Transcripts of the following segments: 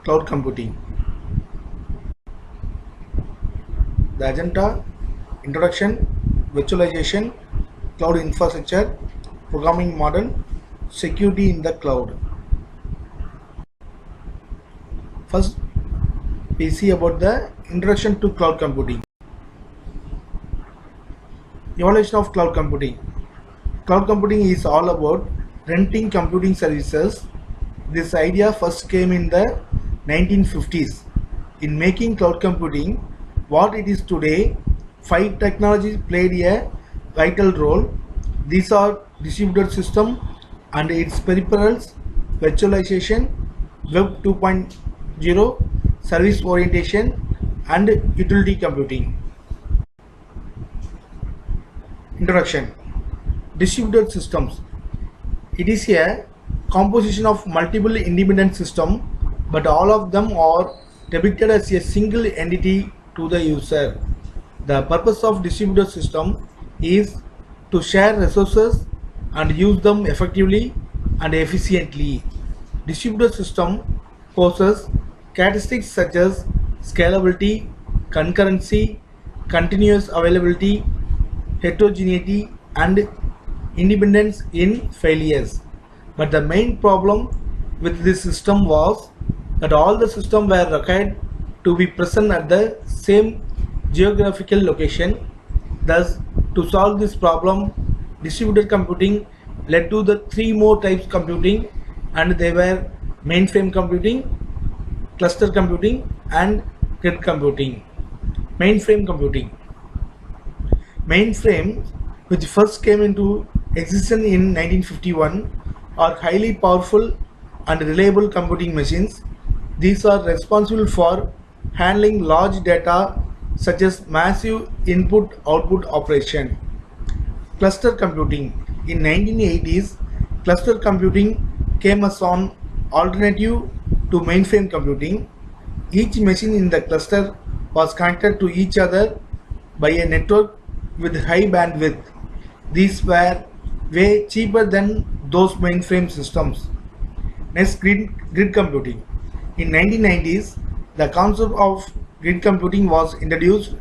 cloud computing. The agenda: introduction, virtualization, cloud infrastructure, programming model, security in the cloud. First, we see about the introduction to cloud computing. Evolution of cloud computing. Cloud computing is all about renting computing services. This idea first came in the 1950s. In making cloud computing what it is today, 5 technologies played a vital role. These are distributed system and its peripherals, virtualization, Web 2.0, service orientation, and utility computing. Introduction. Distributed systems. It is a composition of multiple independent systems, but all of them are depicted as a single entity to the user. The purpose of distributed system is to share resources and use them effectively and efficiently. Distributed system possess characteristics such as scalability, concurrency, continuous availability, heterogeneity, and independence in failures. But the main problem with this system was that all the systems were required to be present at the same geographical location. Thus, to solve this problem, distributed computing led to the 3 more types computing, and they were mainframe computing, cluster computing, and grid computing. Mainframe computing. Mainframes, which first came into existence in 1951, are highly powerful and reliable computing machines. These are responsible for handling large data such as massive input-output operation. Cluster computing. In 1980s, cluster computing came as an alternative to mainframe computing. Each machine in the cluster was connected to each other by a network with high bandwidth. These were way cheaper than those mainframe systems. Next, grid computing. In 1990s, the concept of grid computing was introduced.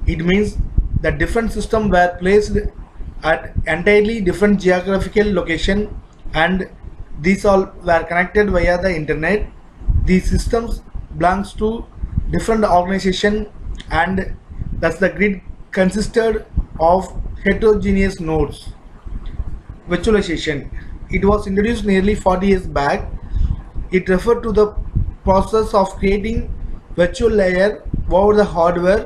It means that different systems were placed at entirely different geographical location, and these all were connected via the internet. These systems belongs to different organization, and thus the grid consisted of heterogeneous nodes. Virtualization. It was introduced nearly 40 years back. It referred to the process of creating virtual layer over the hardware,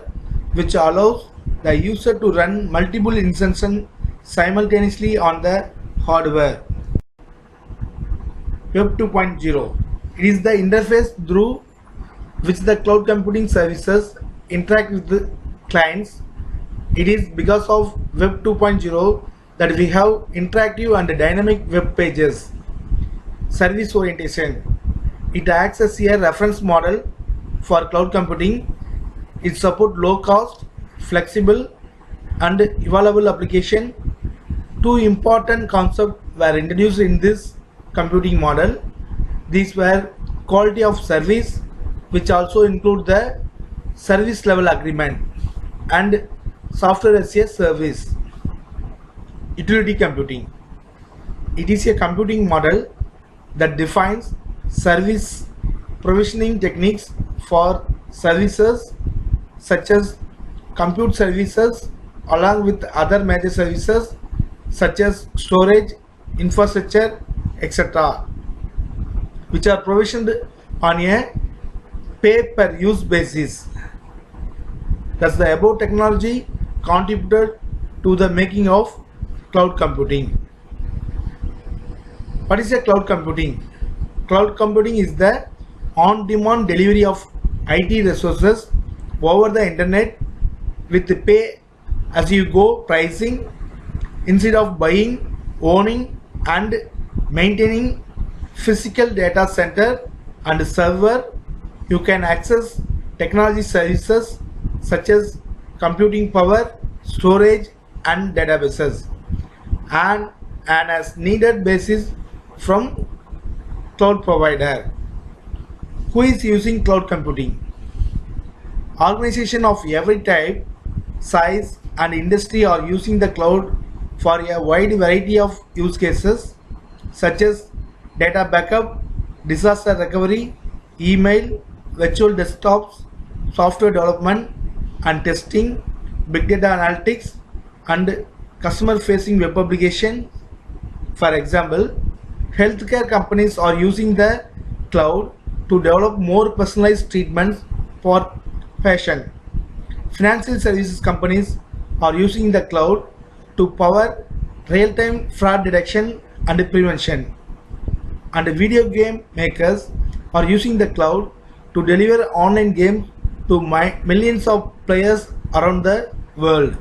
which allows the user to run multiple instances simultaneously on the hardware. Web 2.0. It is the interface through which the cloud computing services interact with the clients. It is because of Web 2.0 that we have interactive and dynamic web pages. Service orientation. It acts as a reference model for cloud computing. It supports low cost, flexible, and evolvable application. 2 important concepts were introduced in this computing model. These were quality of service, which also include the service level agreement, and software as a service. Utility computing. It is a computing model that defines service provisioning techniques for services such as compute services along with other major services such as storage, infrastructure, etc., which are provisioned on a pay-per-use basis. Thus, the above technology contributed to the making of cloud computing. What is a cloud computing? Cloud computing is the on-demand delivery of IT resources over the internet with the pay-as-you-go pricing. Instead of buying, owning, and maintaining physical data center and server, you can access technology services such as computing power, storage, and databases, and as needed basis from cloud provider. Who is using cloud computing? Organizations of every type, size, and industry are using the cloud for a wide variety of use cases such as data backup, disaster recovery, email, virtual desktops, software development and testing, big data analytics, and customer facing web application. For example, healthcare companies are using the cloud to develop more personalized treatments for patients. Financial services companies are using the cloud to power real-time fraud detection and prevention. And video game makers are using the cloud to deliver online games to millions of players around the world.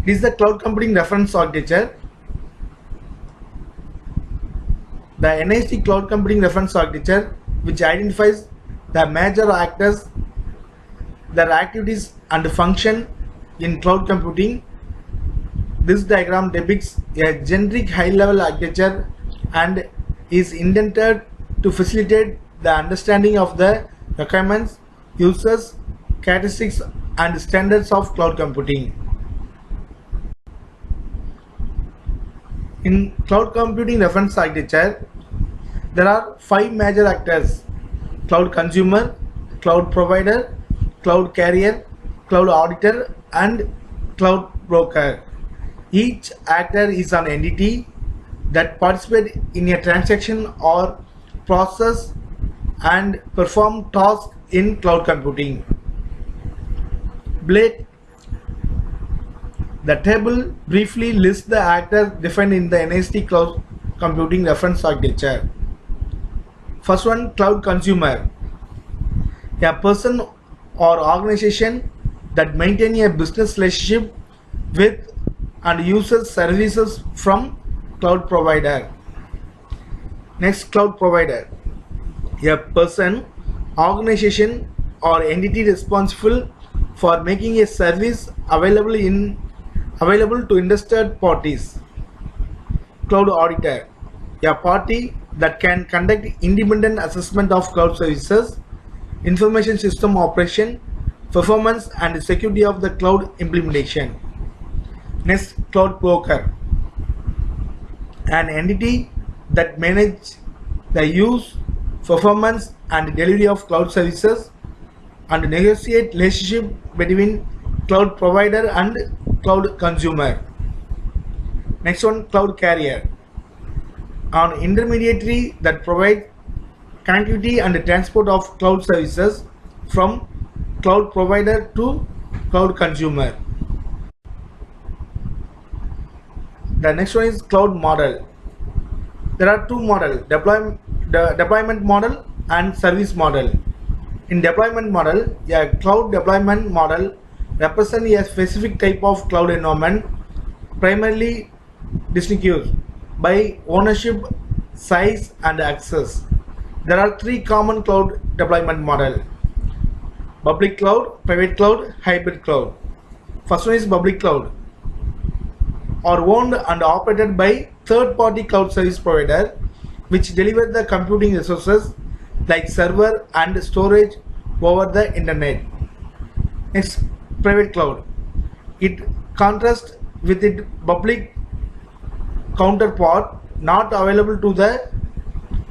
This is the cloud computing reference architecture. The NIST Cloud Computing Reference Architecture, which identifies the major actors, their activities and function in cloud computing. This diagram depicts a generic high-level architecture and is intended to facilitate the understanding of the requirements, users, characteristics, and standards of cloud computing. In cloud computing reference architecture, there are 5 major actors: cloud consumer, cloud provider, cloud carrier, cloud auditor, and cloud broker. Each actor is an entity that participates in a transaction or process and perform tasks in cloud computing. The table briefly lists the actors defined in the NIST Cloud Computing Reference Architecture. First one, cloud consumer. A person or organization that maintain a business relationship with and uses services from cloud provider. Next, cloud provider. A person, organization or entity responsible for making a service available to interested parties. Cloud auditor. A party that can conduct independent assessment of cloud services, information system operation, performance and security of the cloud implementation. Next, cloud broker. An entity that manages the use, performance and delivery of cloud services and negotiate relationship between cloud provider and cloud consumer. Next one, cloud carrier. An intermediary that provides connectivity and transport of cloud services from cloud provider to cloud consumer. The next one is cloud model. There are 2 models: deployment model and service model. In deployment model, a cloud deployment model represents a specific type of cloud environment, primarily distinguished by ownership, size and access. There are 3 common cloud deployment models: public cloud, private cloud, hybrid cloud. First one is public cloud, are owned and operated by third-party cloud service provider, which deliver the computing resources like server and storage over the internet. Next, private cloud. It contrasts with its public counterpart, not available to the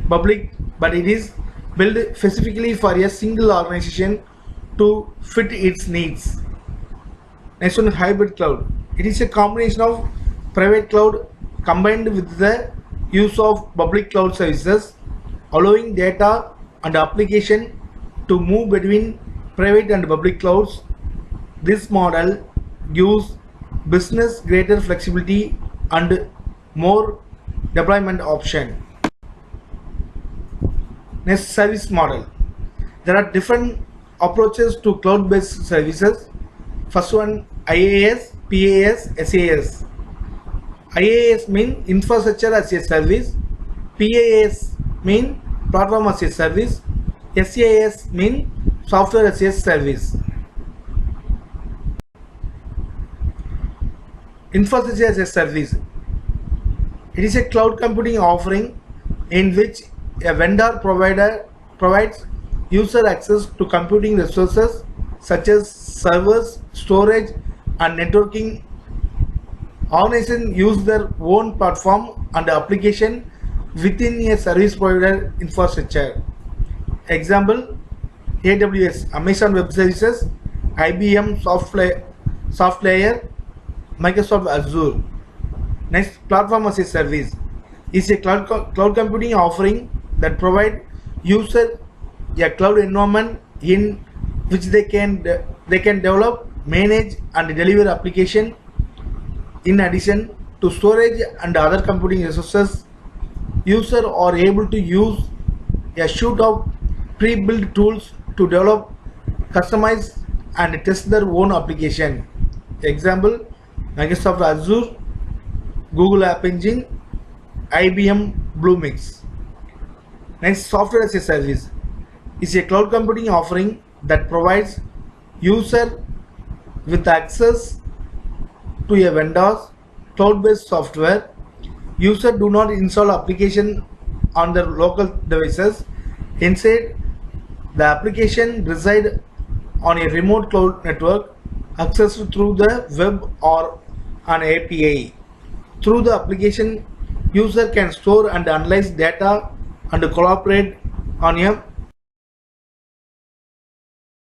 public, but it is built specifically for a single organization to fit its needs. Next one, hybrid cloud. It is a combination of private cloud combined with the use of public cloud services, allowing data and application to move between private and public clouds. This model gives business greater flexibility and more deployment option. Next, service model. There are different approaches to cloud-based services. First one, IaaS, PaaS, SaaS. IaaS means infrastructure as a service. PaaS means platform as a service. SaaS means software as a service. Infrastructure as a service. It is a cloud computing offering in which A vendor provides user access to computing resources such as servers, storage, and networking. Organizations use their own platform and application within a service provider infrastructure. Example: AWS, Amazon Web Services, IBM SoftLayer, Microsoft Azure. Next, platform as a service is a cloud computing offering that provide user a cloud environment in which they can develop, manage, and deliver application. In addition to storage and other computing resources, users are able to use a suite of pre-built tools to develop, customize, and test their own application. Example: Microsoft Azure, Google App Engine, IBM Bluemix. Next, software as a service is a cloud computing offering that provides user with access to a vendor's cloud-based software. Users do not install application on their local devices. Instead, the application reside on a remote cloud network accessed through the web or an API. Through the application, user can store and analyze data and collaborate on a